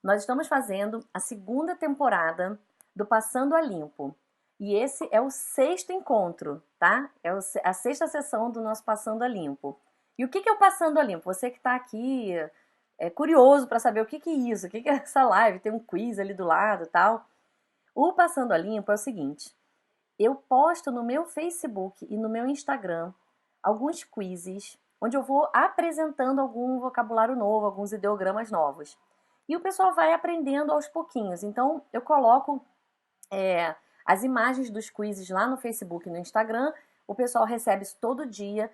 Nós estamos fazendo a segunda temporada do Passando a Limpo. E esse é o sexto encontro, tá? É a sexta sessão do nosso Passando a Limpo. E o que é o Passando a Limpo? Você que está aqui é curioso para saber o que é isso, o que é essa live, tem um quiz ali do lado e tal. O Passando a Limpo é o seguinte, eu posto no meu Facebook e no meu Instagram alguns quizzes onde eu vou apresentando algum vocabulário novo, alguns ideogramas novos. E o pessoal vai aprendendo aos pouquinhos. Então, eu coloco as imagens dos quizzes lá no Facebook e no Instagram. O pessoal recebe isso todo dia.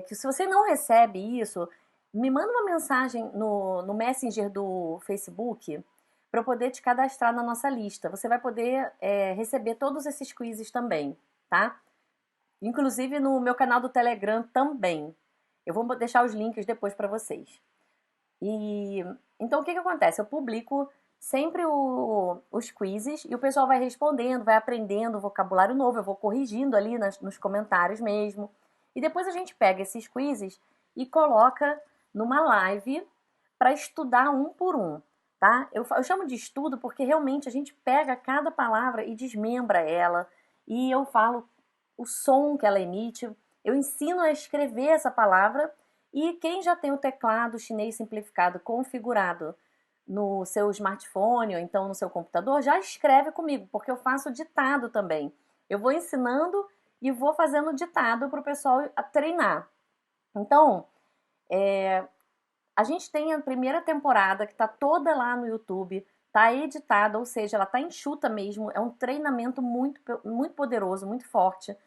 Que se você não recebe isso, me manda uma mensagem no Messenger do Facebook para eu poder te cadastrar na nossa lista. Você vai poder receber todos esses quizzes também, tá? Inclusive no meu canal do Telegram também. Eu vou deixar os links depois para vocês. E então o que acontece? Eu publico sempre os quizzes e o pessoal vai respondendo, vai aprendendo vocabulário novo, eu vou corrigindo ali nos comentários mesmo. E depois a gente pega esses quizzes e coloca numa live para estudar um por um, tá? Eu chamo de estudo porque realmente a gente pega cada palavra e desmembra ela e eu falo o som que ela emite, eu ensino a escrever essa palavra e quem já tem o teclado chinês simplificado configurado no seu smartphone ou então no seu computador, já escreve comigo, porque eu faço ditado também. Eu vou ensinando e vou fazendo ditado para o pessoal treinar. Então, a gente tem a primeira temporada que está toda lá no YouTube, está editada, ou seja, ela está enxuta mesmo, é um treinamento muito, muito poderoso, muito forte.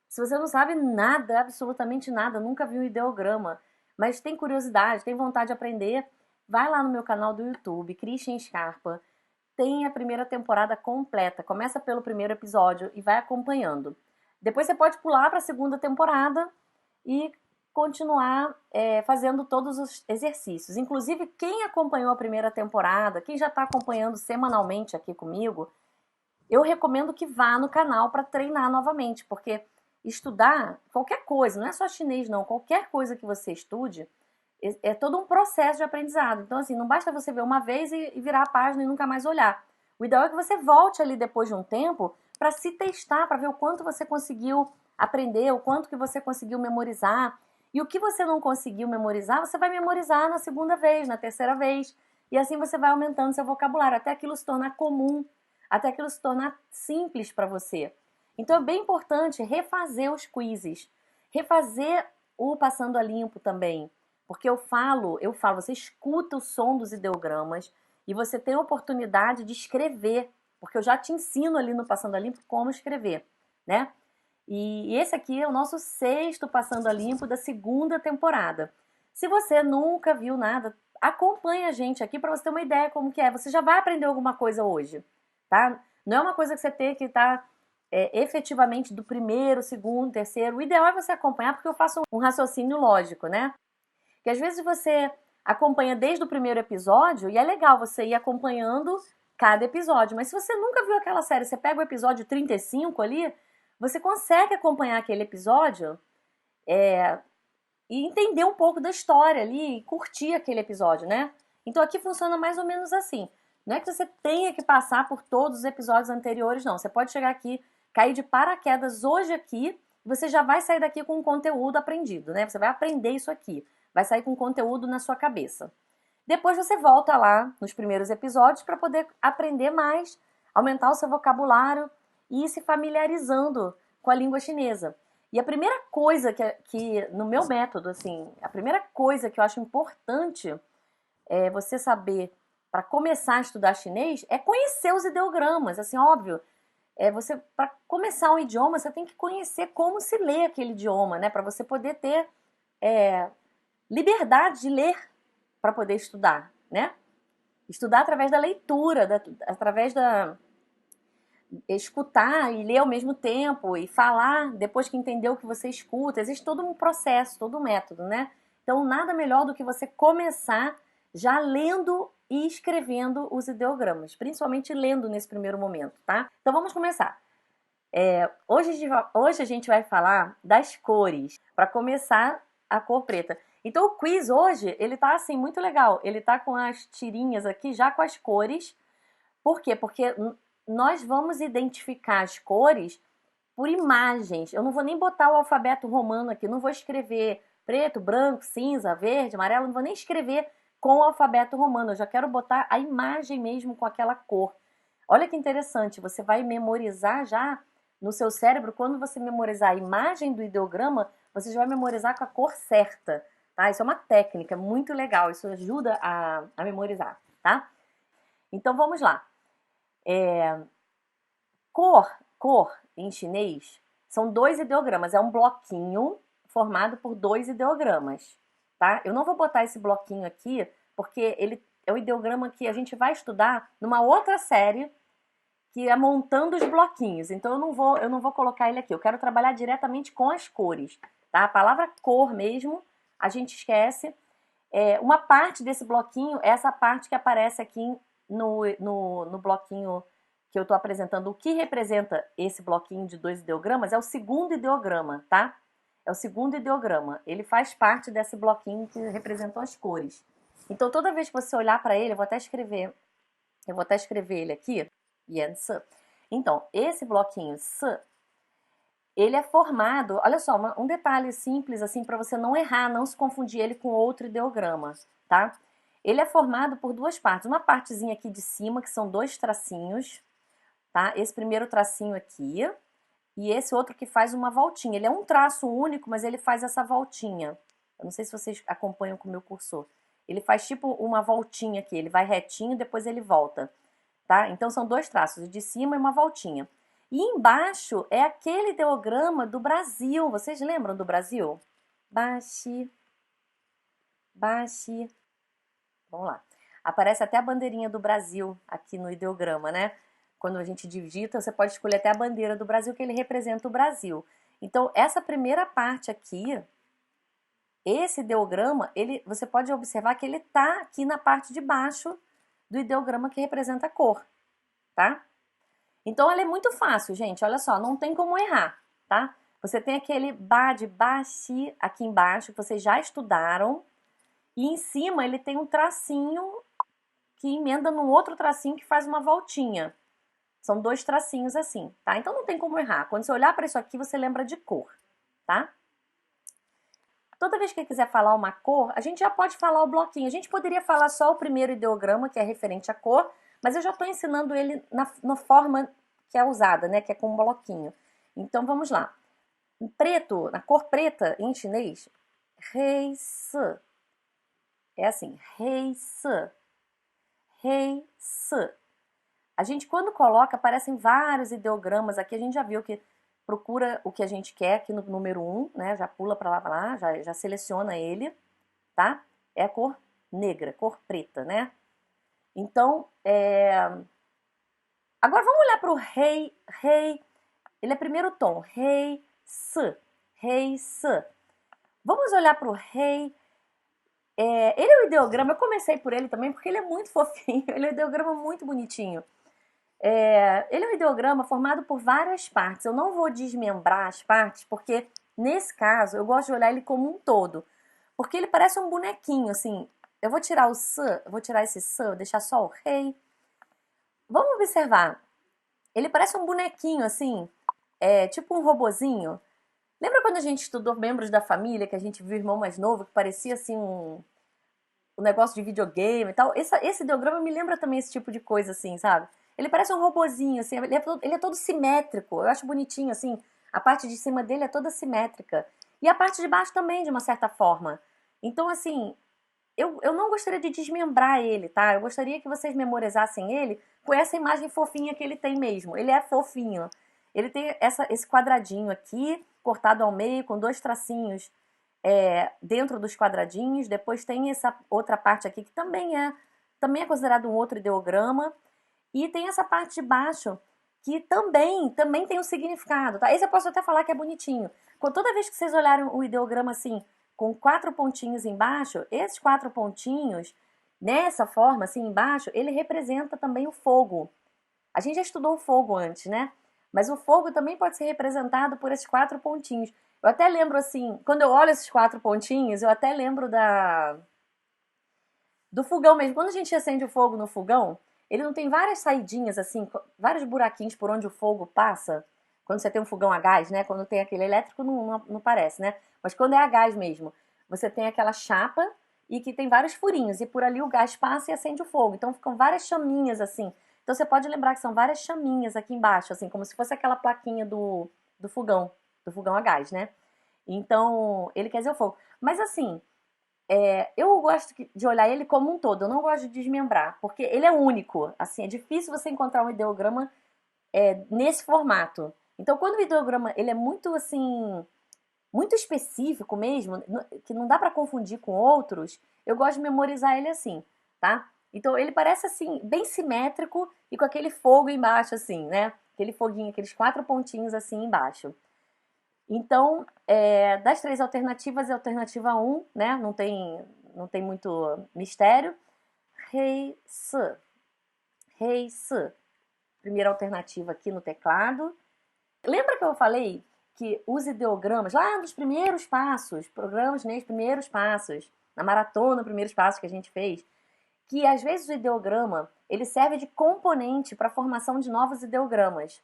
Se você não sabe nada, absolutamente nada, nunca viu um ideograma, mas tem curiosidade, tem vontade de aprender, vai lá no meu canal do YouTube, Christian Scarpa, tem a primeira temporada completa, começa pelo primeiro episódio e vai acompanhando. Depois você pode pular para a segunda temporada e continuar fazendo todos os exercícios. Inclusive, quem acompanhou a primeira temporada, quem já está acompanhando semanalmente aqui comigo, eu recomendo que vá no canal para treinar novamente, porque estudar qualquer coisa, não é só chinês não, qualquer coisa que você estude, é todo um processo de aprendizado. Então, assim, não basta você ver uma vez e virar a página e nunca mais olhar. O ideal é que você volte ali depois de um tempo para se testar, para ver o quanto você conseguiu aprender, o quanto que você conseguiu memorizar. E o que você não conseguiu memorizar, você vai memorizar na segunda vez, na terceira vez. E assim você vai aumentando seu vocabulário, até aquilo se tornar comum, até aquilo se tornar simples para você. Então é bem importante refazer os quizzes, refazer o Passando a Limpo também. Porque eu falo, você escuta o som dos ideogramas e você tem a oportunidade de escrever, porque eu já te ensino ali no Passando a Limpo como escrever, né? E esse aqui é o nosso sexto Passando a Limpo da segunda temporada. Se você nunca viu nada, acompanha a gente aqui para você ter uma ideia como que é. Você já vai aprender alguma coisa hoje, tá? Não é uma coisa que você tem que estar efetivamente do primeiro, segundo, terceiro. O ideal é você acompanhar porque eu faço um raciocínio lógico, né? Que às vezes você acompanha desde o primeiro episódio e é legal você ir acompanhando cada episódio. Mas se você nunca viu aquela série, você pega o episódio 35 ali, você consegue acompanhar aquele episódio e entender um pouco da história ali e curtir aquele episódio, né? Então aqui funciona mais ou menos assim. Não é que você tenha que passar por todos os episódios anteriores, não. Você pode chegar aqui, cair de paraquedas hoje aqui, e você já vai sair daqui com um conteúdo aprendido, né? Você vai aprender isso aqui. Vai sair com conteúdo na sua cabeça. Depois você volta lá nos primeiros episódios para poder aprender mais, aumentar o seu vocabulário e ir se familiarizando com a língua chinesa. E a primeira coisa que no meu método, assim, a primeira coisa que eu acho importante você saber para começar a estudar chinês é conhecer os ideogramas, assim, óbvio. Você para começar um idioma, você tem que conhecer como se lê aquele idioma, né, para você poder ter liberdade de ler para poder estudar, né? Estudar através da leitura, através da escutar e ler ao mesmo tempo e falar depois que entendeu o que você escuta. Existe todo um processo, todo um método, né? Então, nada melhor do que você começar já lendo e escrevendo os ideogramas, principalmente lendo nesse primeiro momento, tá? Então, vamos começar. Hoje a gente vai falar das cores. Para começar, a cor preta. Então o quiz hoje, ele tá assim muito legal. Ele tá com as tirinhas aqui já com as cores. Por quê? Porque nós vamos identificar as cores por imagens. Eu não vou nem botar o alfabeto romano aqui, não vou escrever preto, branco, cinza, verde, amarelo, não vou nem escrever com o alfabeto romano. Eu já quero botar a imagem mesmo com aquela cor. Olha que interessante, você vai memorizar já no seu cérebro, quando você memorizar a imagem do ideograma, você já vai memorizar com a cor certa, tá? Isso é uma técnica muito legal, isso ajuda a memorizar, tá? Então vamos lá. Cor em chinês são dois ideogramas, é um bloquinho formado por dois ideogramas, tá? Eu não vou botar esse bloquinho aqui, porque ele é o ideograma que a gente vai estudar numa outra série, que é montando os bloquinhos. Então eu não vou colocar ele aqui. Eu quero trabalhar diretamente com as cores, tá? A palavra cor mesmo, a gente esquece. Uma parte desse bloquinho é essa parte que aparece aqui no bloquinho que eu estou apresentando. O que representa esse bloquinho de dois ideogramas é o segundo ideograma, tá? É o segundo ideograma. Ele faz parte desse bloquinho que representam as cores. Então toda vez que você olhar para ele, eu vou até escrever ele aqui, Yansi. Então, esse bloquinho S, ele é formado, olha só, um detalhe simples assim para você não errar, não se confundir ele com outro ideograma, tá? Ele é formado por duas partes, uma partezinha aqui de cima, que são dois tracinhos, tá? Esse primeiro tracinho aqui e esse outro que faz uma voltinha. Ele é um traço único, mas ele faz essa voltinha. Eu não sei se vocês acompanham com o meu cursor. Ele faz tipo uma voltinha aqui, ele vai retinho, depois ele volta, tá? Então são dois traços, o de cima e uma voltinha. E embaixo é aquele ideograma do Brasil. Vocês lembram do Brasil? Baixi, baixi. Vamos lá. Aparece até a bandeirinha do Brasil aqui no ideograma, né? Quando a gente digita, você pode escolher até a bandeira do Brasil, que ele representa o Brasil. Então, essa primeira parte aqui, esse ideograma, você pode observar que ele está aqui na parte de baixo do ideograma que representa a cor, tá? Então, ele é muito fácil, gente. Olha só, não tem como errar, tá? Você tem aquele ba de baixi aqui embaixo, que vocês já estudaram. E em cima ele tem um tracinho que emenda num outro tracinho que faz uma voltinha. São dois tracinhos assim, tá? Então não tem como errar. Quando você olhar para isso aqui, você lembra de cor, tá? Toda vez que quiser falar uma cor, a gente já pode falar o bloquinho. A gente poderia falar só o primeiro ideograma, que é referente à cor, mas eu já estou ensinando ele na forma que é usada, né? Que é com um bloquinho. Então vamos lá. Em preto, na cor preta, em chinês, rei se. É assim, rei se. Rei se. A gente, quando coloca, aparecem vários ideogramas aqui. A gente já viu que procura o que a gente quer aqui no número 1, né? Já pula para lá, já seleciona ele, tá? É a cor negra, cor preta, né? Então, agora vamos olhar para o rei, rei. Ele é primeiro tom, rei, se, rei, se. Vamos olhar para o rei. Ele é o ideograma, eu comecei por ele também porque ele é muito fofinho, ele é um ideograma muito bonitinho. Ele é um ideograma formado por várias partes. Eu não vou desmembrar as partes, porque nesse caso eu gosto de olhar ele como um todo. Porque ele parece um bonequinho, assim. Eu vou tirar o S, eu vou tirar esse S, vou deixar só o rei. Vamos observar. Ele parece um bonequinho, assim, tipo um robozinho. Lembra quando a gente estudou membros da família, que a gente viu o irmão mais novo, que parecia assim um negócio de videogame e tal? Esse ideograma me lembra também esse tipo de coisa, assim, sabe? Ele parece um robozinho, assim, ele é todo simétrico. Eu acho bonitinho, assim. A parte de cima dele é toda simétrica. E a parte de baixo também, de uma certa forma. Então, assim, eu não gostaria de desmembrar ele, tá? Eu gostaria que vocês memorizassem ele com essa imagem fofinha que ele tem mesmo. Ele é fofinho. Ele tem esse quadradinho aqui, cortado ao meio, com dois tracinhos dentro dos quadradinhos. Depois tem essa outra parte aqui que também é considerado um outro ideograma. E tem essa parte de baixo que também tem um significado, tá? Esse eu posso até falar que é bonitinho. Toda vez que vocês olharem o ideograma assim, com 4 pontinhos embaixo, esses 4 pontinhos, nessa forma, assim, embaixo, ele representa também o fogo. A gente já estudou o fogo antes, né? Mas o fogo também pode ser representado por esses 4 pontinhos. Eu até lembro assim, quando eu olho esses 4 pontinhos, eu até lembro do fogão mesmo. Quando a gente acende o fogo no fogão, ele não tem várias saidinhas assim, vários buraquinhos por onde o fogo passa. Quando você tem um fogão a gás, né? Quando tem aquele elétrico não parece, né? Mas quando é a gás mesmo, você tem aquela chapa e que tem vários furinhos e por ali o gás passa e acende o fogo. Então ficam várias chaminhas assim. Então você pode lembrar que são várias chaminhas aqui embaixo, assim, como se fosse aquela plaquinha do fogão a gás, né? Então, ele quer dizer o fogo. Mas assim, eu gosto de olhar ele como um todo, eu não gosto de desmembrar, porque ele é único. Assim, é difícil você encontrar um ideograma nesse formato. Então, quando o ideograma ele é muito assim, muito específico mesmo, que não dá para confundir com outros, eu gosto de memorizar ele assim, tá? Então, ele parece assim, bem simétrico e com aquele fogo embaixo, assim, né? Aquele foguinho, aqueles 4 pontinhos assim embaixo. Então, das 3 alternativas, é a alternativa um, né? Não tem muito mistério. Rei, se. Rei, se. Primeira alternativa aqui no teclado. Lembra que eu falei que os ideogramas, lá nos primeiros passos, programas nos primeiros passos, na maratona, primeiros passos que a gente fez, que às vezes o ideograma ele serve de componente para a formação de novos ideogramas.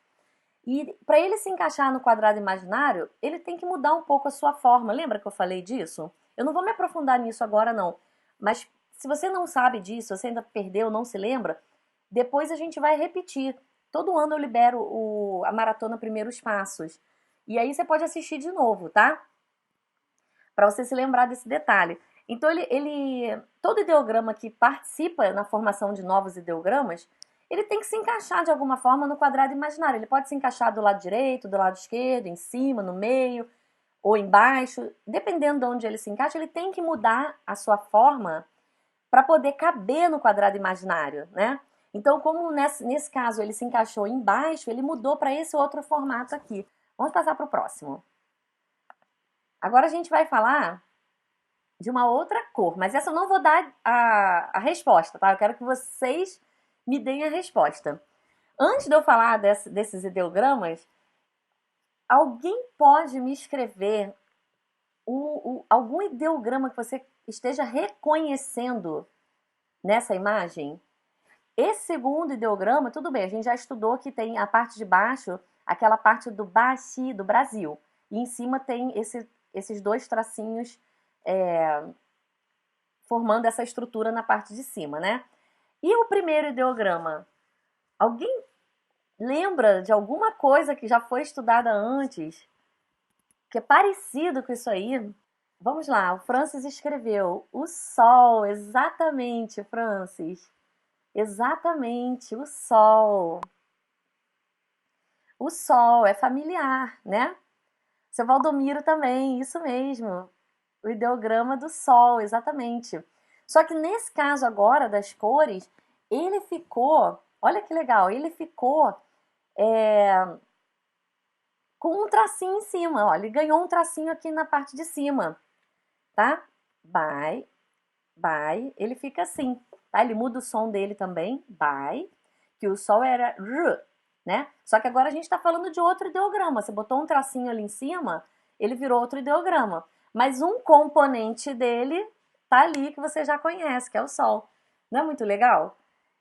E para ele se encaixar no quadrado imaginário, ele tem que mudar um pouco a sua forma. Lembra que eu falei disso? Eu não vou me aprofundar nisso agora, não. Mas se você não sabe disso, você ainda perdeu, não se lembra, depois a gente vai repetir. Todo ano eu libero a maratona Primeiros Passos. E aí você pode assistir de novo, tá? Para você se lembrar desse detalhe. Então, todo ideograma que participa na formação de novos ideogramas, ele tem que se encaixar de alguma forma no quadrado imaginário. Ele pode se encaixar do lado direito, do lado esquerdo, em cima, no meio ou embaixo. Dependendo de onde ele se encaixa, ele tem que mudar a sua forma para poder caber no quadrado imaginário, né? Então, como nesse caso ele se encaixou embaixo, ele mudou para esse outro formato aqui. Vamos passar para o próximo. Agora a gente vai falar de uma outra cor, mas essa eu não vou dar a resposta, tá? Eu quero que vocês me deem a resposta. Antes de eu falar desses ideogramas, alguém pode me escrever algum ideograma que você esteja reconhecendo nessa imagem? Esse segundo ideograma, tudo bem, a gente já estudou que tem a parte de baixo, aquela parte do Baxi, do Brasil. E em cima tem esses 2 tracinhos formando essa estrutura na parte de cima, né? E o primeiro ideograma? Alguém lembra de alguma coisa que já foi estudada antes, que é parecido com isso aí? Vamos lá, o Francis escreveu o Sol, exatamente, Francis. Exatamente, o Sol. O Sol é familiar, né? Seu Valdomiro também, isso mesmo. O ideograma do Sol, exatamente. Só que nesse caso agora das cores, ele ficou, olha que legal, ele ficou com um tracinho em cima, ó, ele ganhou um tracinho aqui na parte de cima, tá? By, ele fica assim, tá? Ele muda o som dele também, by, que o Sol era r, né? Só que agora a gente tá falando de outro ideograma, você botou um tracinho ali em cima, ele virou outro ideograma. Mas um componente dele tá ali que você já conhece, que é o Sol. Não é muito legal?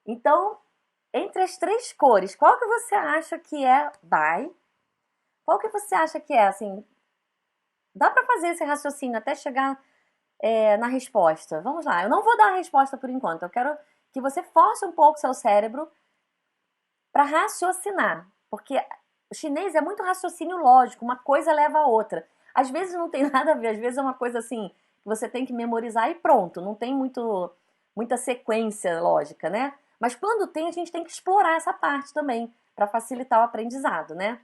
Então, entre as 3 cores, qual que você acha que é by? Qual que você acha que é, assim? Dá para fazer esse raciocínio até chegar na resposta. Vamos lá, eu não vou dar a resposta por enquanto. Eu quero que você force um pouco seu cérebro para raciocinar, porque o chinês é muito raciocínio lógico, uma coisa leva a outra. Às vezes não tem nada a ver, às vezes é uma coisa assim que você tem que memorizar e pronto, não tem muita sequência lógica, né? Mas quando tem, a gente tem que explorar essa parte também para facilitar o aprendizado, né?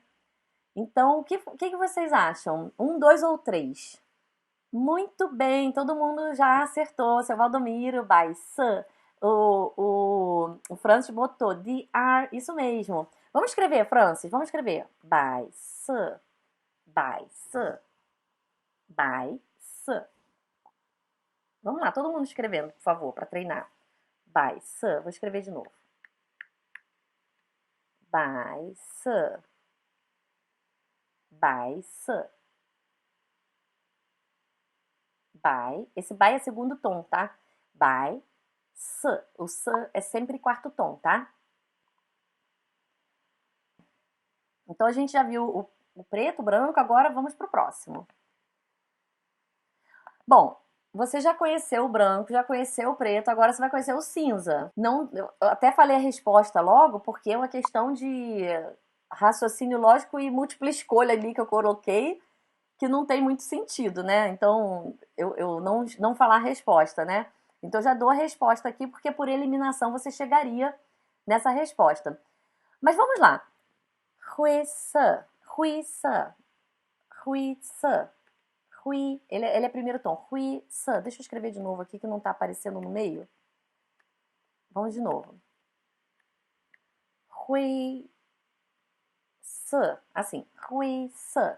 Então, o que vocês acham? 1, 2 ou 3? Muito bem, todo mundo já acertou. Seu Valdomiro, by Sun. O Francis botou DR, isso mesmo. Vamos escrever, Francis, vamos escrever. By Sun, by Sun, by Sun. Vamos lá, todo mundo escrevendo, por favor, para treinar. By Sun, vou escrever de novo. By Sun, by Sun. By. Esse by é segundo tom, tá? By. S. O S é sempre quarto tom, tá? Então a gente já viu o preto, o branco, agora vamos pro próximo. Bom, você já conheceu o branco, já conheceu o preto, agora você vai conhecer o cinza. Não, eu até falei a resposta logo, porque é uma questão de raciocínio lógico e múltipla escolha ali que eu coloquei, que não tem muito sentido, né? Então, eu não falar a resposta, né? Então, eu já dou a resposta aqui, porque por eliminação você chegaria nessa resposta. Mas vamos lá. 灰色，灰色，灰色，灰. Ele é primeiro tom. 灰色. Deixa eu escrever de novo aqui que não tá aparecendo no meio. Vamos de novo. 灰色. Assim. 灰色.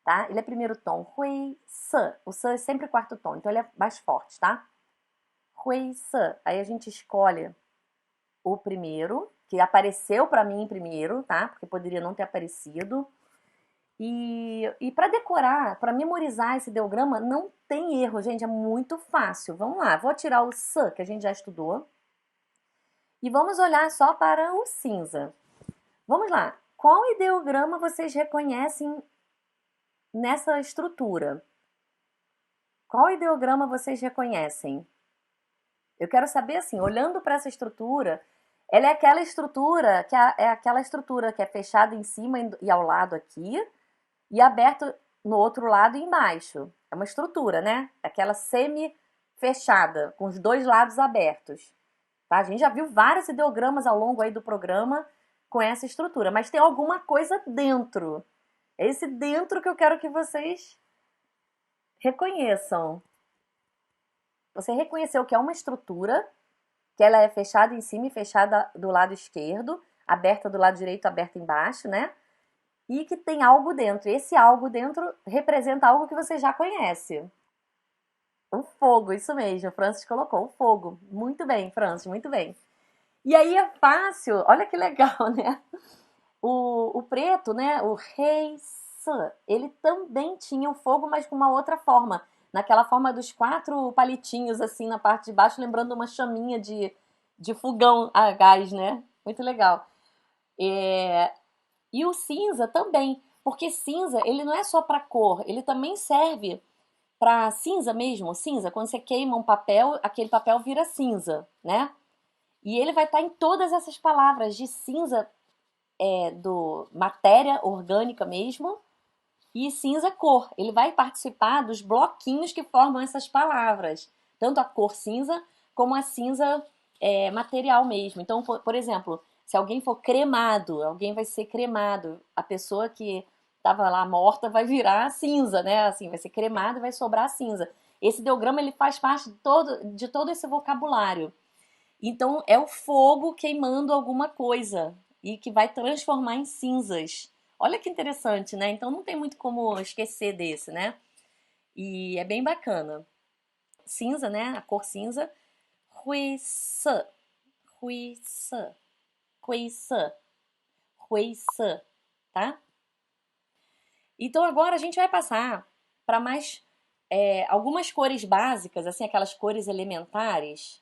Tá? Ele é primeiro tom. 灰色. O S é sempre quarto tom. Então ele é mais forte, tá? 灰色. Aí a gente escolhe o primeiro, que apareceu pra mim primeiro, tá? Porque poderia não ter aparecido. E para decorar, para memorizar esse ideograma, não tem erro, gente, é muito fácil. Vamos lá, vou tirar o S, que a gente já estudou, e vamos olhar só para o cinza. Vamos lá, qual ideograma vocês reconhecem nessa estrutura? Qual ideograma vocês reconhecem? Eu quero saber, assim, olhando para essa estrutura, ela é aquela estrutura que é fechada em cima e ao lado aqui, e aberto no outro lado e embaixo. É uma estrutura, né? Aquela semi-fechada, com os dois lados abertos. Tá? A gente já viu vários ideogramas ao longo aí do programa com essa estrutura, mas tem alguma coisa dentro. É esse dentro que eu quero que vocês reconheçam. Você reconheceu que é uma estrutura, que ela é fechada em cima e fechada do lado esquerdo, aberta do lado direito, aberta embaixo, né? E que tem algo dentro. Esse algo dentro representa algo que você já conhece. O fogo, isso mesmo. O Francis colocou o fogo. Muito bem, Francis, muito bem. E aí é fácil, olha que legal, né? O preto, né? O rei San, ele também tinha o fogo, mas com uma outra forma. Naquela forma dos 4 palitinhos, assim, na parte de baixo, lembrando uma chaminha de fogão a gás, né? Muito legal. É, e o cinza também, porque cinza, ele não é só para cor, ele também serve para cinza mesmo, cinza, quando você queima um papel, aquele papel vira cinza, né? E ele vai estar em todas essas palavras de cinza do matéria orgânica mesmo e cinza cor. Ele vai participar dos bloquinhos que formam essas palavras, tanto a cor cinza como a cinza material mesmo. Então, por exemplo, se alguém for cremado, alguém vai ser cremado. A pessoa que estava lá morta vai virar cinza, né? Assim, vai ser cremado e vai sobrar cinza. Esse ideograma ele faz parte de todo esse vocabulário. Então, é o fogo queimando alguma coisa e que vai transformar em cinzas. Olha que interessante, né? Então, não tem muito como esquecer desse, né? E é bem bacana. Cinza, né? A cor cinza. 灰色,灰色,灰色,灰色, tá? Então agora a gente vai passar para mais algumas cores básicas, assim, aquelas cores elementares,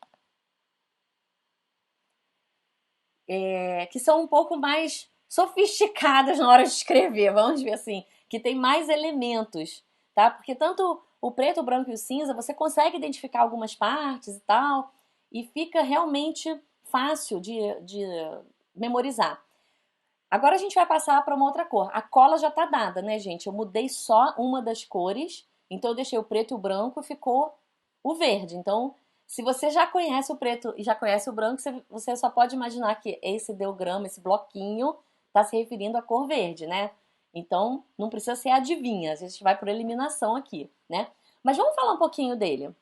que são um pouco mais sofisticadas na hora de escrever, vamos ver assim, que tem mais elementos, tá? Porque tanto o preto, o branco e o cinza, você consegue identificar algumas partes e tal, e fica realmente fácil de memorizar. Agora a gente vai passar para uma outra cor. A cola já tá dada, né, gente? Eu mudei só uma das cores, então eu deixei o preto e o branco e ficou o verde. Então, se você já conhece o preto e já conhece o branco, você só pode imaginar que esse ideograma, esse bloquinho, está se referindo à cor verde, né? Então, não precisa ser adivinha, a gente vai por eliminação aqui, né? Mas vamos falar um pouquinho dele.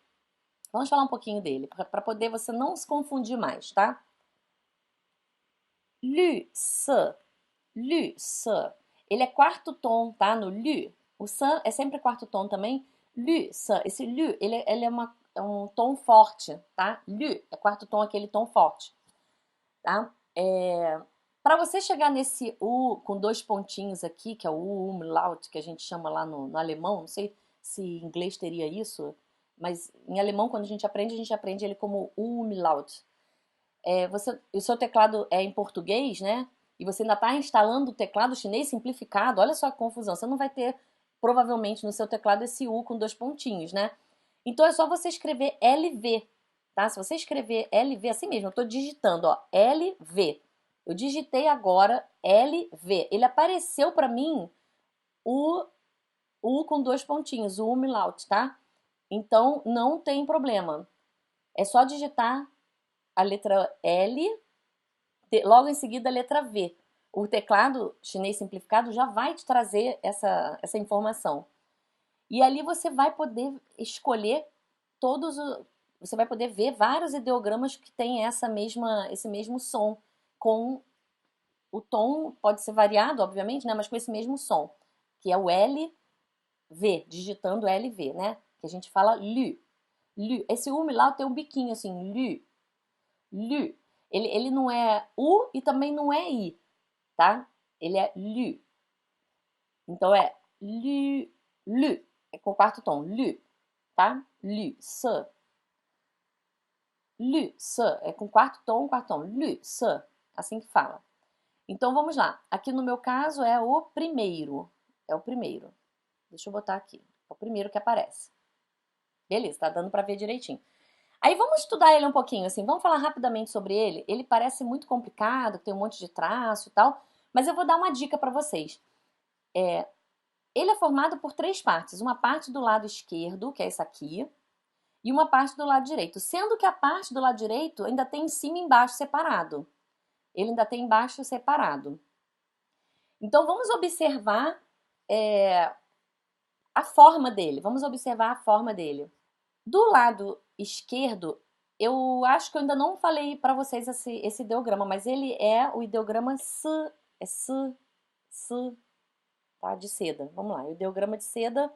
Vamos falar um pouquinho dele, para poder você não se confundir mais, tá? 绿色 Lü, se. Ele é quarto tom, tá? No lü. O san é sempre quarto tom também. Lü, se. Esse lü, ele é um tom forte, tá? Lü é quarto tom, aquele tom forte, tá? Para você chegar nesse U com 2 pontinhos aqui, que é o U umlaut, que a gente chama lá no alemão, não sei se em inglês teria isso, mas em alemão, quando a gente aprende ele como Umlaut. O seu teclado é em português, né? E você ainda está instalando o teclado chinês simplificado. Olha só a confusão. Você não vai ter, provavelmente, no seu teclado esse U com dois pontinhos, né? Então é só você escrever LV, tá? Se você escrever LV, assim mesmo, eu estou digitando, ó, LV. Eu digitei agora LV. Ele apareceu para mim o U com dois pontinhos, o umlaut, tá? Então não tem problema. É só digitar a letra L, logo em seguida a letra V. O teclado chinês simplificado já vai te trazer essa informação. E ali você vai poder escolher todos os. Você vai poder ver vários ideogramas que têm esse mesmo som, com o tom, pode ser variado, obviamente, né? Mas com esse mesmo som, que é o L V, digitando LV, né? Que a gente fala lü. Lü. Esse umlaut tem um biquinho assim, lü. Lü. Ele não é U e também não é I, tá? Ele é lü. Então é lü, lü. É com o quarto tom, lü, tá? Lü, se. Lü, se. É com quarto tom. Lü, se. Assim que fala. Então vamos lá. Aqui no meu caso é o primeiro. É o primeiro. Deixa eu botar aqui. É o primeiro que aparece. Beleza, tá dando pra ver direitinho. Aí vamos estudar ele um pouquinho, assim, vamos falar rapidamente sobre ele. Ele parece muito complicado, tem um monte de traço e tal, mas eu vou dar uma dica pra vocês. Ele é formado por três partes. Uma parte do lado esquerdo, que é essa aqui, e uma parte do lado direito. Sendo que a parte do lado direito ainda tem em cima e embaixo separado. Ele ainda tem embaixo separado. Então vamos observar a forma dele. Vamos observar a forma dele. Do lado esquerdo, eu acho que eu ainda não falei para vocês esse ideograma, mas ele é o ideograma S, é S, S, tá? De seda. Vamos lá, o ideograma de seda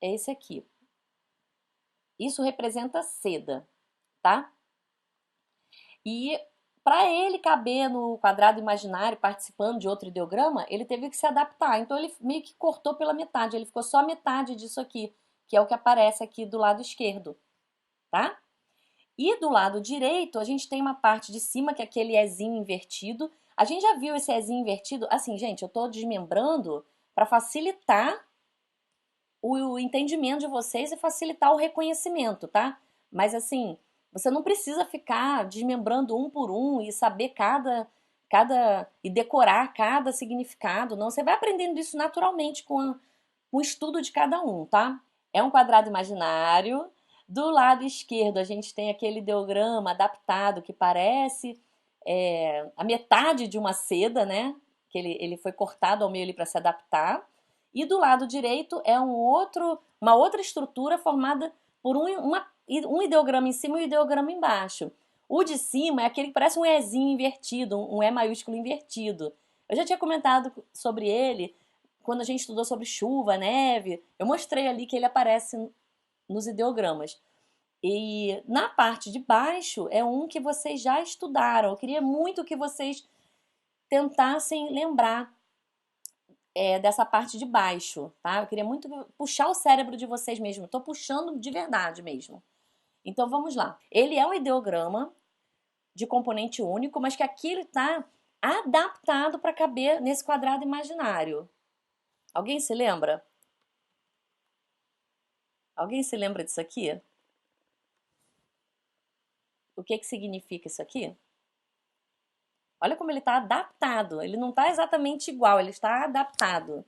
é esse aqui. Isso representa seda, tá? E para ele caber no quadrado imaginário, participando de outro ideograma, ele teve que se adaptar. Então ele meio que cortou pela metade, ele ficou só metade disso aqui, que é o que aparece aqui do lado esquerdo, tá? E do lado direito, a gente tem uma parte de cima, que é aquele Ezinho invertido. A gente já viu esse Ezinho invertido? Assim, gente, eu tô desmembrando para facilitar o entendimento de vocês e facilitar o reconhecimento, tá? Mas assim, você não precisa ficar desmembrando um por um e saber e decorar cada significado, não. Você vai aprendendo isso naturalmente com o estudo de cada um, tá? É um quadrado imaginário. Do lado esquerdo, a gente tem aquele ideograma adaptado que parece a metade de uma seda, né? Que ele foi cortado ao meio ali para se adaptar. E do lado direito é uma outra estrutura formada por um ideograma em cima e um ideograma embaixo. O de cima é aquele que parece um Ezinho invertido, um E maiúsculo invertido. Eu já tinha comentado sobre ele quando a gente estudou sobre chuva, neve. Eu mostrei ali que ele aparece nos ideogramas. E na parte de baixo é um que vocês já estudaram. Eu queria muito que vocês tentassem lembrar dessa parte de baixo, tá? Eu queria muito puxar o cérebro de vocês mesmo. Estou puxando de verdade mesmo. Então vamos lá. Ele é um ideograma de componente único, mas que aqui ele está adaptado para caber nesse quadrado imaginário. Alguém se lembra? Alguém se lembra disso aqui? O que significa isso aqui? Olha como ele está adaptado. Ele não está exatamente igual, ele está adaptado.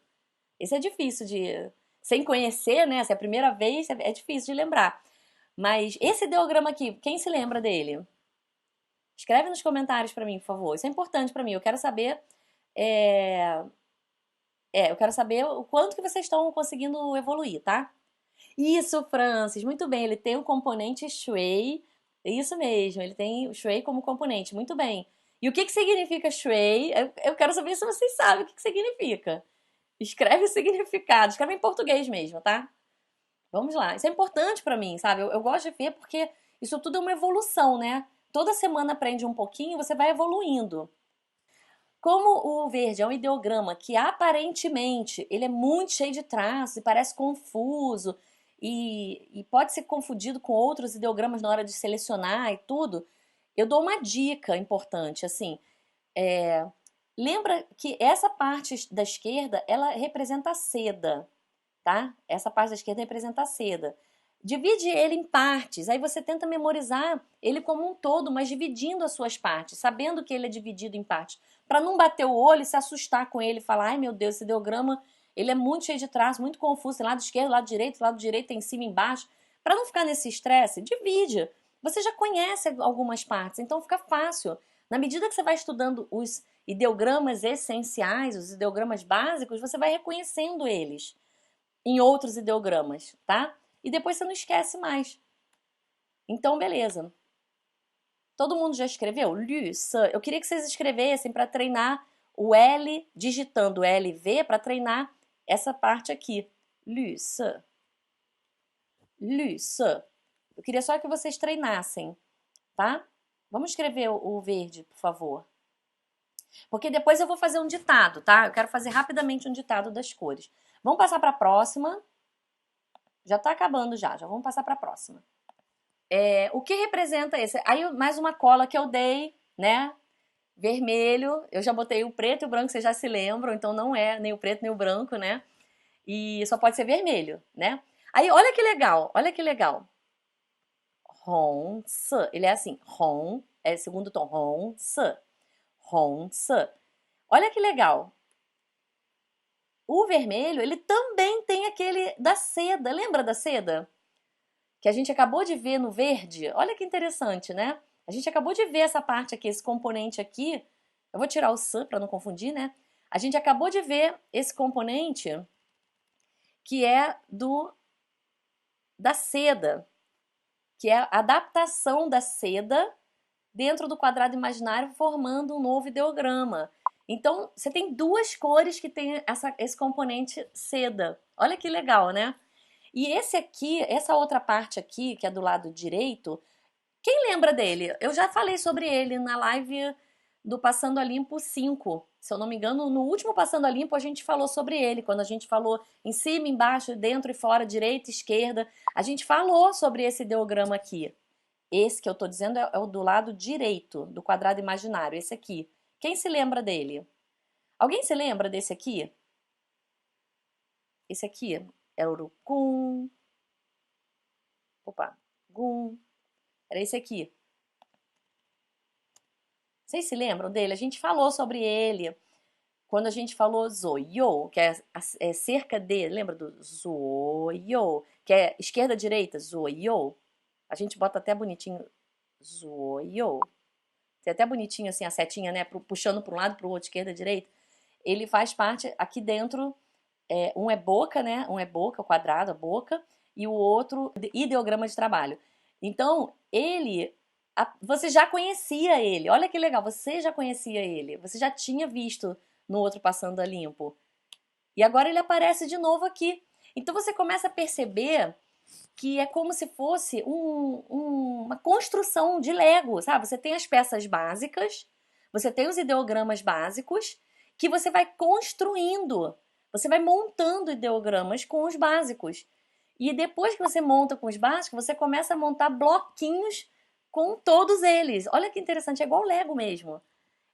Isso é difícil de. Sem conhecer, né? Se é a primeira vez, é difícil de lembrar. Mas esse ideograma aqui, quem se lembra dele? Escreve nos comentários para mim, por favor. Isso é importante para mim. Eu quero saber. É... eu quero saber o quanto que vocês estão conseguindo evoluir, tá? Isso, Francis, muito bem. Ele tem o componente Shui. Isso mesmo, ele tem o Shui como componente. Muito bem. E o que significa Shui? Eu quero saber se vocês sabem o que significa. Escreve o significado, escreve em português mesmo, tá? Vamos lá. Isso é importante pra mim, sabe? Eu gosto de ver porque isso tudo é uma evolução, né? Toda semana aprende um pouquinho, você vai evoluindo. Como o verde é um ideograma que aparentemente ele é muito cheio de traços e parece confuso e pode ser confundido com outros ideogramas na hora de selecionar e tudo, eu dou uma dica importante, assim, é, lembra que essa parte da esquerda, ela representa a seda, tá? Essa parte da esquerda representa a seda. Divide ele em partes, aí você tenta memorizar ele como um todo, mas dividindo as suas partes, sabendo que ele é dividido em partes, para não bater o olho e se assustar com ele e falar, ai meu Deus, esse ideograma, ele é muito cheio de traços, muito confuso, tem lado esquerdo, lado direito, tem em cima e embaixo. Para não ficar nesse estresse, divide. Você já conhece algumas partes, então fica fácil. Na medida que você vai estudando os ideogramas essenciais, os ideogramas básicos, você vai reconhecendo eles em outros ideogramas, tá? E depois você não esquece mais. Então, beleza. Todo mundo já escreveu? Lys. Eu queria que vocês escrevessem para treinar o L, digitando LV, para treinar essa parte aqui. Lys. Lys. Eu queria só que vocês treinassem, tá? Vamos escrever o verde, por favor. Porque depois eu vou fazer um ditado, tá? Eu quero fazer rapidamente um ditado das cores. Vamos passar para a próxima. Já tá acabando já vamos passar para a próxima. O que representa esse? Aí mais uma cola que eu dei, né? Vermelho, eu já botei o preto e o branco, vocês já se lembram, então não é nem o preto nem o branco, né? E só pode ser vermelho, né? Aí olha que legal, olha que legal. Hong, se, ele é assim, Hong, é segundo tom, Hong, se. Hong, se. Olha que legal. O vermelho, ele também tem aquele da seda, lembra da seda? Que a gente acabou de ver no verde. Olha que interessante, né? A gente acabou de ver essa parte aqui, esse componente aqui. Eu vou tirar o S para não confundir, né? A gente acabou de ver esse componente que é da seda, que é a adaptação da seda dentro do quadrado imaginário formando um novo ideograma. Então, você tem duas cores que tem esse componente seda. Olha que legal, né? E esse aqui, essa outra parte aqui, que é do lado direito, quem lembra dele? Eu já falei sobre ele na live do Passando a Limpo 5. Se eu não me engano, no último Passando a Limpo a gente falou sobre ele, quando a gente falou em cima, embaixo, dentro e fora, direita, esquerda. A gente falou sobre esse ideograma aqui. Esse que eu tô dizendo é o do lado direito do quadrado imaginário, esse aqui. Quem se lembra dele? Alguém se lembra desse aqui? Esse aqui é o urucum. Opa, gum. Era esse aqui. Vocês se lembram dele? A gente falou sobre ele quando a gente falou zoyo, que é cerca de, lembra do zoyo, que é esquerda-direita, zoyo. A gente bota até bonitinho zoyo. Tem até bonitinho assim a setinha, né, puxando para um lado para o outro, esquerda-direita. Ele faz parte aqui dentro, um é boca, né, um é boca, o quadrado, a boca, e o outro ideograma de trabalho. Então, você já conhecia ele. Olha que legal, você já conhecia ele. Você já tinha visto no outro Passando a Limpo. E agora ele aparece de novo aqui. Então você começa a perceber que é como se fosse uma construção de Lego, sabe? Você tem as peças básicas, você tem os ideogramas básicos, que você vai construindo. Você vai montando ideogramas com os básicos. E depois que você monta com os básicos, você começa a montar bloquinhos com todos eles. Olha que interessante, é igual Lego mesmo.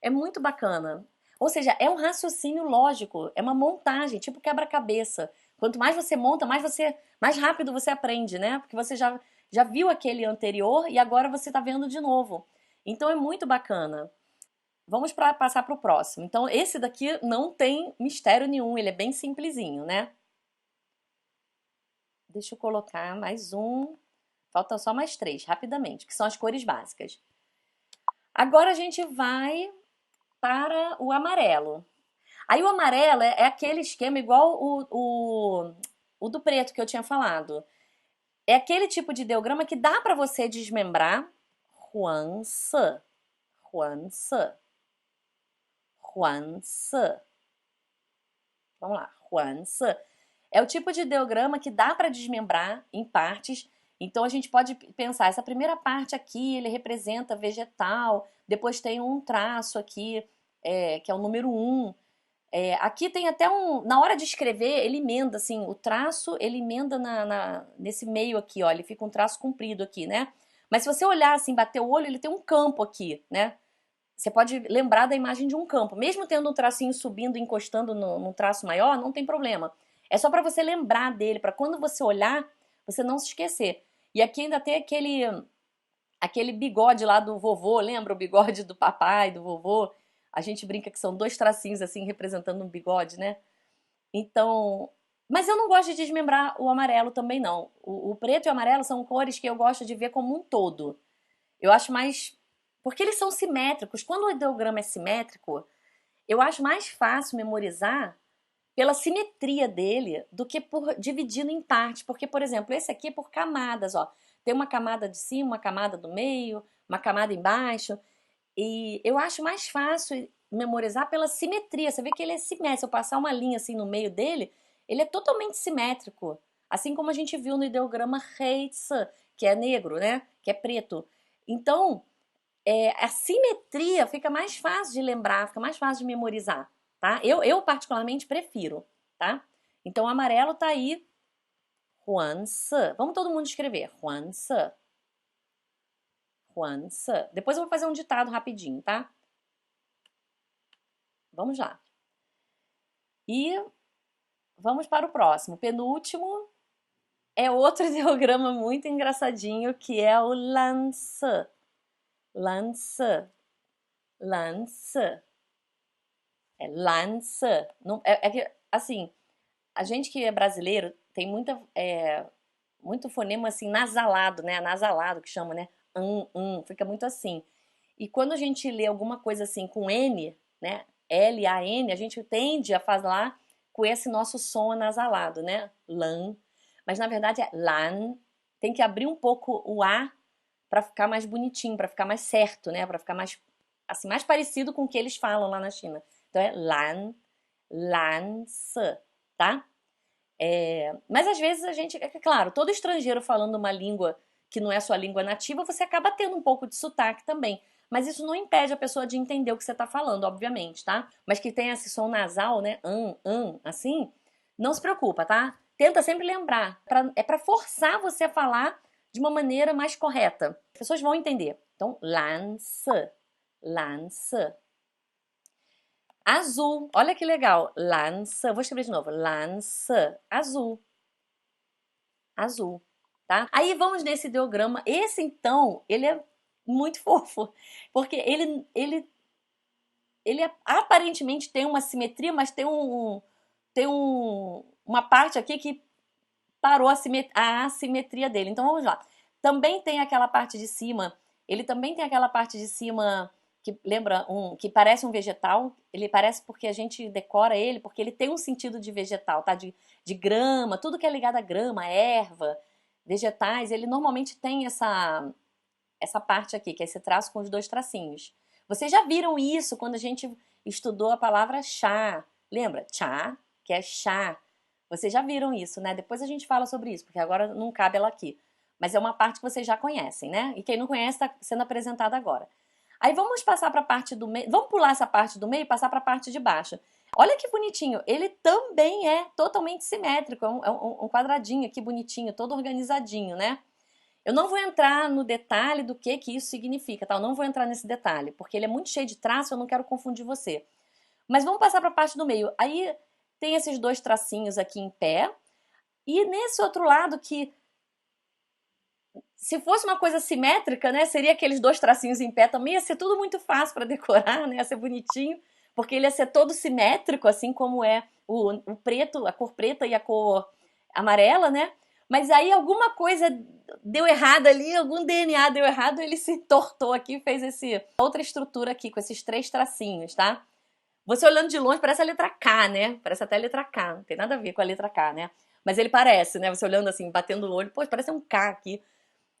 É muito bacana. Ou seja, é um raciocínio lógico, é uma montagem, tipo quebra-cabeça. Quanto mais você monta, mais rápido você aprende, né? Porque você já viu aquele anterior e agora você está vendo de novo. Então é muito bacana. Vamos passar para o próximo. Então esse daqui não tem mistério nenhum, ele é bem simplesinho, né? Deixa eu colocar mais um. Faltam só mais três, rapidamente, que são as cores básicas. Agora a gente vai para o amarelo. Aí o amarelo é aquele esquema igual o do preto que eu tinha falado. É aquele tipo de ideograma que dá para você desmembrar. Huanse, Huanse, Huanse. Vamos lá, Huanse. É o tipo de ideograma que dá para desmembrar em partes. Então a gente pode pensar, essa primeira parte aqui, ele representa vegetal, depois tem um traço aqui que é o número 1. Aqui tem até na hora de escrever, ele emenda, assim, o traço, ele emenda nesse meio aqui, ó, ele fica um traço comprido aqui, né? Mas se você olhar assim, bater o olho, ele tem um campo aqui, né? Você pode lembrar da imagem de um campo. Mesmo tendo um tracinho subindo e encostando num traço maior, não tem problema. É só para você lembrar dele, para quando você olhar, você não se esquecer. E aqui ainda tem aquele bigode lá do vovô, lembra o bigode do papai, do vovô? A gente brinca que são 2 tracinhos assim representando um bigode, né? Então, mas eu não gosto de desmembrar o amarelo também não. O preto e o amarelo são cores que eu gosto de ver como um todo. Eu acho mais porque eles são simétricos. Quando o ideograma é simétrico, eu acho mais fácil memorizar pela simetria dele do que por dividindo em partes. Porque, por exemplo, esse aqui é por camadas, ó. Tem uma camada de cima, uma camada do meio, uma camada embaixo. E eu acho mais fácil memorizar pela simetria. Você vê que ele é simétrico. Se eu passar uma linha assim no meio dele, ele é totalmente simétrico. Assim como a gente viu no ideograma Reitz, que é negro, né? Que é preto. Então, a simetria fica mais fácil de lembrar, fica mais fácil de memorizar, tá? Eu particularmente prefiro, tá? Então, o amarelo tá aí. Juanse. Vamos todo mundo escrever. Juanse. Juanse. Depois eu vou fazer um ditado rapidinho, tá? Vamos lá. E vamos para o próximo. Penúltimo é outro ideograma muito engraçadinho, que é o lance. Lance. Lance. Lance. Não, que, assim, a gente que é brasileiro tem muito fonema assim nasalado, né? Nasalado que chama, né? Fica muito assim. E quando a gente lê alguma coisa assim com N, né? L-A-N, a gente tende a falar com esse nosso som anasalado, né? Lan. Mas na verdade é lan. Tem que abrir um pouco o A para ficar mais bonitinho, para ficar mais certo, né? Para ficar mais assim, mais parecido com o que eles falam lá na China. Então é lan, lance, tá? Mas às vezes a gente, é claro, todo estrangeiro falando uma língua que não é sua língua nativa, você acaba tendo um pouco de sotaque também. Mas isso não impede a pessoa de entender o que você está falando, obviamente, tá? Mas que tem esse som nasal, né? Assim, não se preocupa, tá? Tenta sempre lembrar. É para forçar você a falar de uma maneira mais correta. As pessoas vão entender. Então, lance, lance. Azul, olha que legal. Lança, vou escrever de novo. Lança, azul. Azul, tá? Aí vamos nesse ideograma. Esse, então, ele é muito fofo. Porque ele aparentemente tem uma simetria, mas uma parte aqui que parou a assimetria dele. Então vamos lá. Também tem aquela parte de cima. Ele também tem aquela parte de cima que lembra que parece um vegetal. Ele parece porque a gente decora ele, porque ele tem um sentido de vegetal, tá? De grama, tudo que é ligado à grama, erva, vegetais, ele normalmente tem essa parte aqui, que é esse traço com os 2 tracinhos. Vocês já viram isso quando a gente estudou a palavra chá. Lembra? Chá, que é chá. Vocês já viram isso, né? Depois a gente fala sobre isso, porque agora não cabe ela aqui. Mas é uma parte que vocês já conhecem, né? E quem não conhece está sendo apresentada agora. Aí vamos passar para a parte do meio. Vamos pular essa parte do meio e passar para a parte de baixo. Olha que bonitinho. Ele também é totalmente simétrico. É um quadradinho aqui bonitinho, todo organizadinho, né? Eu não vou entrar no detalhe do que isso significa, tá? Eu não vou entrar nesse detalhe, porque ele é muito cheio de traço, eu não quero confundir você. Mas vamos passar para a parte do meio. Aí tem esses 2 tracinhos aqui em pé. E nesse outro lado que, se fosse uma coisa simétrica, né, seria aqueles 2 tracinhos em pé também, ia ser tudo muito fácil para decorar, né, ia ser bonitinho, porque ele ia ser todo simétrico, assim como é o preto, a cor preta e a cor amarela, né? Mas aí alguma coisa deu errado ali, algum DNA deu errado, ele se entortou aqui e fez outra estrutura aqui, com esses 3 tracinhos, tá? Você olhando de longe parece a letra K, né? Parece até a letra K, não tem nada a ver com a letra K, né? Mas ele parece, né? Você olhando assim, batendo o olho, pô, parece um K aqui.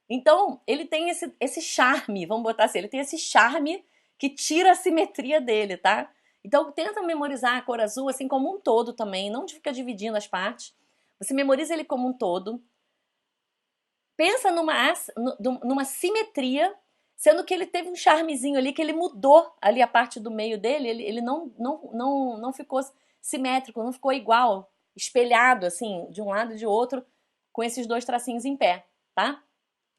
Então, ele tem esse charme, vamos botar assim, ele tem esse charme que tira a simetria dele, tá? Então, tenta memorizar a cor azul assim como um todo também, não fica dividindo as partes. Você memoriza ele como um todo. Pensa numa simetria Sendo que ele teve um charmezinho ali, que ele mudou ali a parte do meio dele, ele não ficou simétrico, não ficou igual, espelhado assim, de um lado e de outro, com esses dois tracinhos em pé, tá?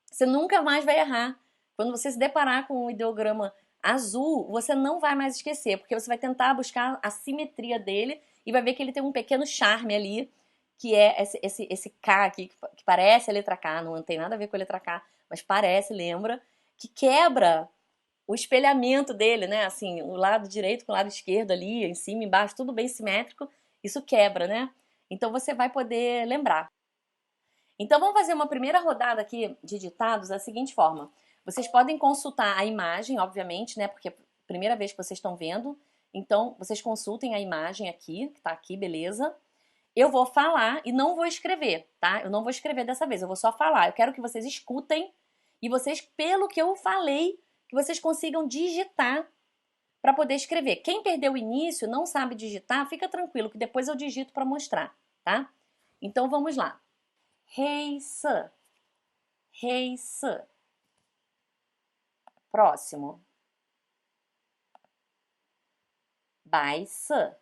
Você nunca mais vai errar. Quando você se deparar com um ideograma azul, você não vai mais esquecer, porque você vai tentar buscar a simetria dele e vai ver que ele tem um pequeno charme ali, que é esse K aqui, que parece a letra K, não tem nada a ver com a letra K, mas parece, lembra, que quebra o espelhamento dele, né? Assim, o lado direito com o lado esquerdo ali, em cima, embaixo, tudo bem simétrico, isso quebra, né? Então você vai poder lembrar. Então vamos fazer uma primeira rodada aqui de ditados da seguinte forma. Vocês podem consultar a imagem, obviamente, né? Porque é a primeira vez que vocês estão vendo. Então, vocês consultem a imagem aqui, que tá aqui, beleza? Eu vou falar e não vou escrever, tá? Eu não vou escrever dessa vez, eu vou só falar. Eu quero que vocês escutem e vocês, pelo que eu falei, que vocês consigam digitar para poder escrever. Quem perdeu o início, não sabe digitar, fica tranquilo que depois eu digito para mostrar, tá? Então vamos lá. 黑色, 黑色. Próximo. 白色,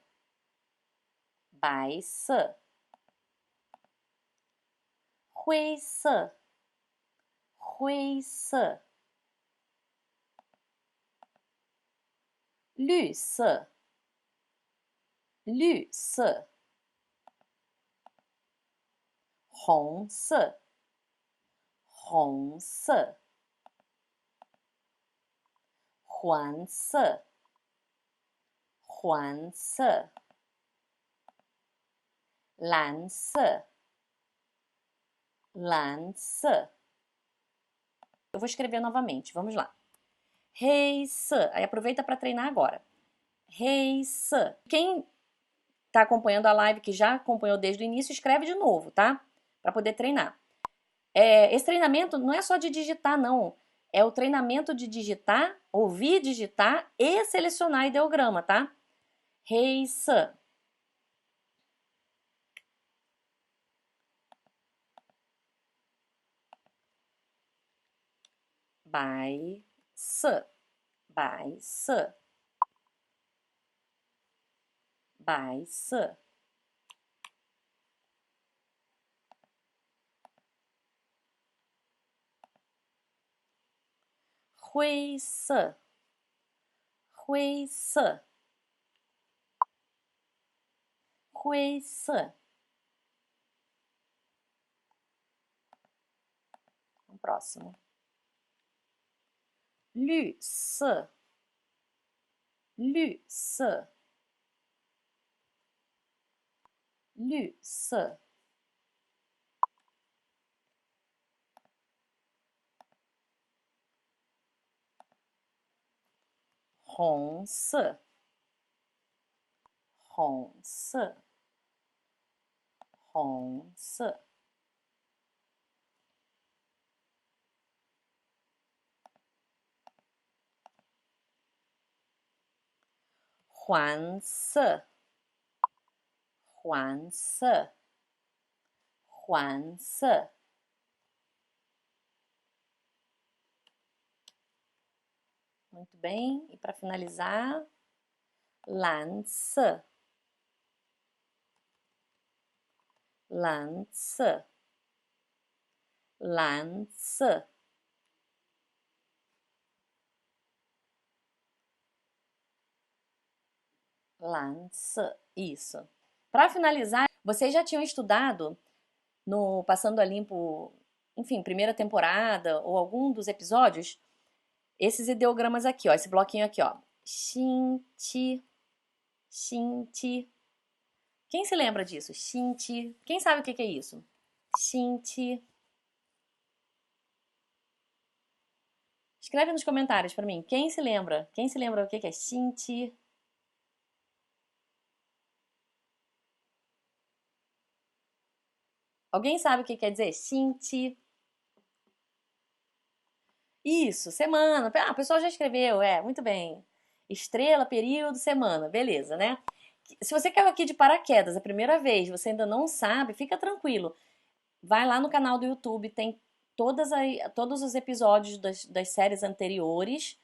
白色. 灰色, 灰色. 绿色, 绿色. 红色, 红色. 黄色, 黄色. 蓝色, 蓝色. Eu vou escrever novamente, vamos lá. 黑色, aí aproveita para treinar agora. 黑色. Quem tá acompanhando a live, que já acompanhou desde o início, escreve de novo, tá? Para poder treinar. Esse treinamento não é só de digitar, não. É o treinamento de digitar, ouvir digitar e selecionar ideograma, tá? 黑色. 白色, 白色. 白色. 灰色, 灰色. 灰色. Próximo. 绿色, 绿色. 绿色. 红色, 红色. 红色. 黄色, 黄色. 黄色. Muito bem. E para finalizar, 蓝色, 蓝色. 蓝色. 蓝色. Isso. Para finalizar, vocês já tinham estudado no Passando a Limpo, enfim, primeira temporada ou algum dos episódios, esses ideogramas aqui, ó, esse bloquinho aqui, ó. Shinchi, shinchi. Quem se lembra disso? Shinchi. Quem sabe o que é isso? Shinchi. Escreve nos comentários para mim. Quem se lembra? Quem se lembra o que é shinchi? Alguém sabe o que quer dizer? Shinchi. Isso, semana. Ah, o pessoal já escreveu, muito bem. Estrela, período, semana, beleza, né? Se você caiu aqui de paraquedas a primeira vez, você ainda não sabe, fica tranquilo. Vai lá no canal do YouTube, tem todos os episódios das séries anteriores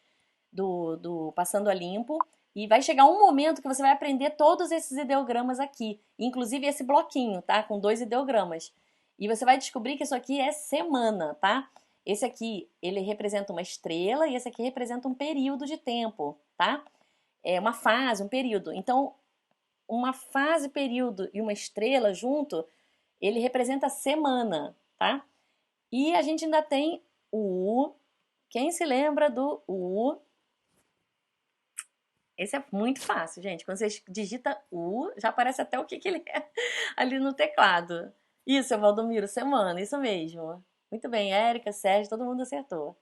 do Passando a Limpo. E vai chegar um momento que você vai aprender todos esses ideogramas aqui, inclusive esse bloquinho, tá? Com 2 ideogramas. E você vai descobrir que isso aqui é semana, tá? Esse aqui, ele representa uma estrela e esse aqui representa um período de tempo, tá? É uma fase, um período. Então, uma fase, período e uma estrela junto, ele representa semana, tá? E a gente ainda tem o U. Quem se lembra do U? Esse é muito fácil, gente. Quando você digita U, já aparece até o que ele é ali no teclado. Isso, Valdomiro, semana, isso mesmo. Muito bem, Érica, Sérgio, todo mundo acertou.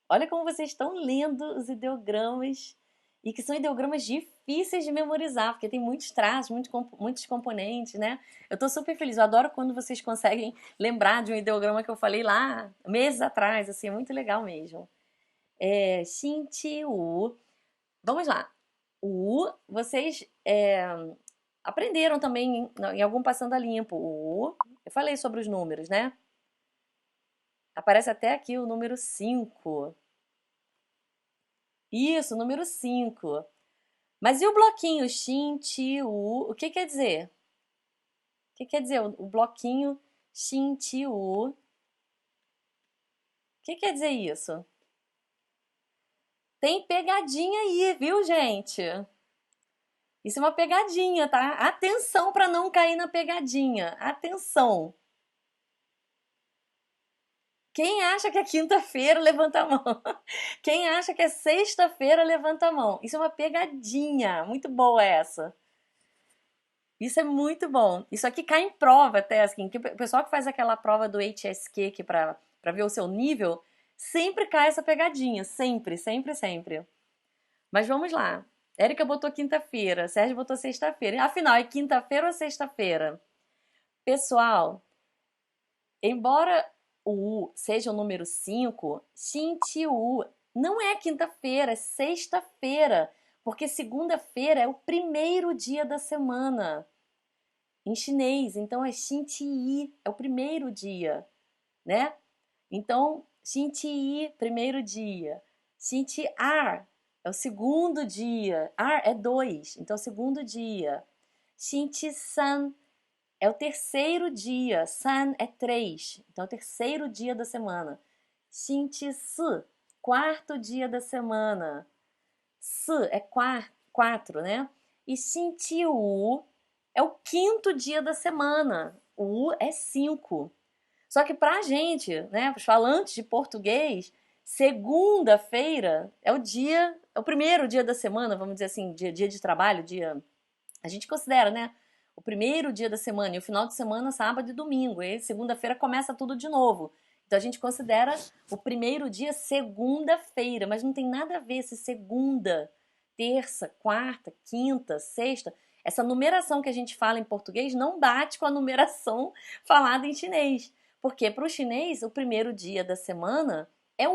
Olha como vocês estão lendo os ideogramas e que são ideogramas difíceis de memorizar, porque tem muitos traços, muitos componentes, né? Eu tô super feliz, eu adoro quando vocês conseguem lembrar de um ideograma que eu falei lá meses atrás, assim, é muito legal mesmo. Xintiu. Vamos lá. O U, vocês aprenderam também em algum Passando a Limpo. O U, eu falei sobre os números, né? Aparece até aqui o número 5. Isso, número 5. Mas e o bloquinho Xin, Ti, U? O que quer dizer? O que quer dizer o bloquinho Xin, Ti, U? O que quer dizer isso? Tem pegadinha aí, viu, gente? Isso é uma pegadinha, tá? Atenção para não cair na pegadinha. Atenção. Quem acha que é quinta-feira, levanta a mão. Quem acha que é sexta-feira, levanta a mão. Isso é uma pegadinha. Muito boa essa. Isso é muito bom. Isso aqui cai em prova até, assim, que o pessoal que faz aquela prova do HSQ que para ver o seu nível, sempre cai essa pegadinha. Sempre, sempre, sempre. Mas vamos lá. Érica botou quinta-feira, Sérgio botou sexta-feira. Afinal, é quinta-feira ou sexta-feira? Pessoal, embora o U seja o número 5, Xintiu não é quinta-feira, é sexta-feira, porque segunda-feira é o primeiro dia da semana em chinês, então é Xintiyi, é o primeiro dia, né? Então, Xintiyi, primeiro dia. Xintiar é o segundo dia. Ar é 2, então é o segundo dia. Xintisan é o terceiro dia. San é 3, então é o terceiro dia da semana. Xintisu, quarto dia da semana. Su é 4, né? E Xintiu é o quinto dia da semana. O U é 5. Só que pra gente, né, os falantes de português, segunda-feira é o primeiro dia da semana, vamos dizer assim, dia de trabalho, a gente considera, né, o primeiro dia da semana e o final de semana, sábado e domingo. E segunda-feira começa tudo de novo. Então a gente considera o primeiro dia segunda-feira, mas não tem nada a ver se segunda, terça, quarta, quinta, sexta. Essa numeração que a gente fala em português não bate com a numeração falada em chinês. Porque para o chinês, o primeiro dia da semana é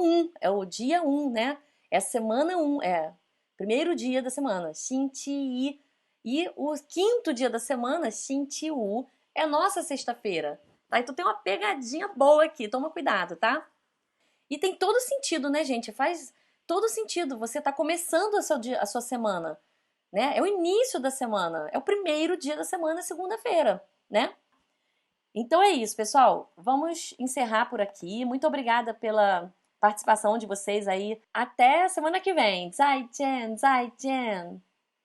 é o dia 1, né? É a semana 1, é primeiro dia da semana, Xin Ti. E o quinto dia da semana, Xintiu, é a nossa sexta-feira. Tá? Então tem uma pegadinha boa aqui, toma cuidado, tá? E tem todo sentido, né, gente? Faz todo sentido. Você tá começando a sua semana, né? É o início da semana, é o primeiro dia da semana, segunda-feira, né? Então é isso, pessoal. Vamos encerrar por aqui. Muito obrigada pela participação de vocês aí. Até semana que vem. Zaijian, zaijian.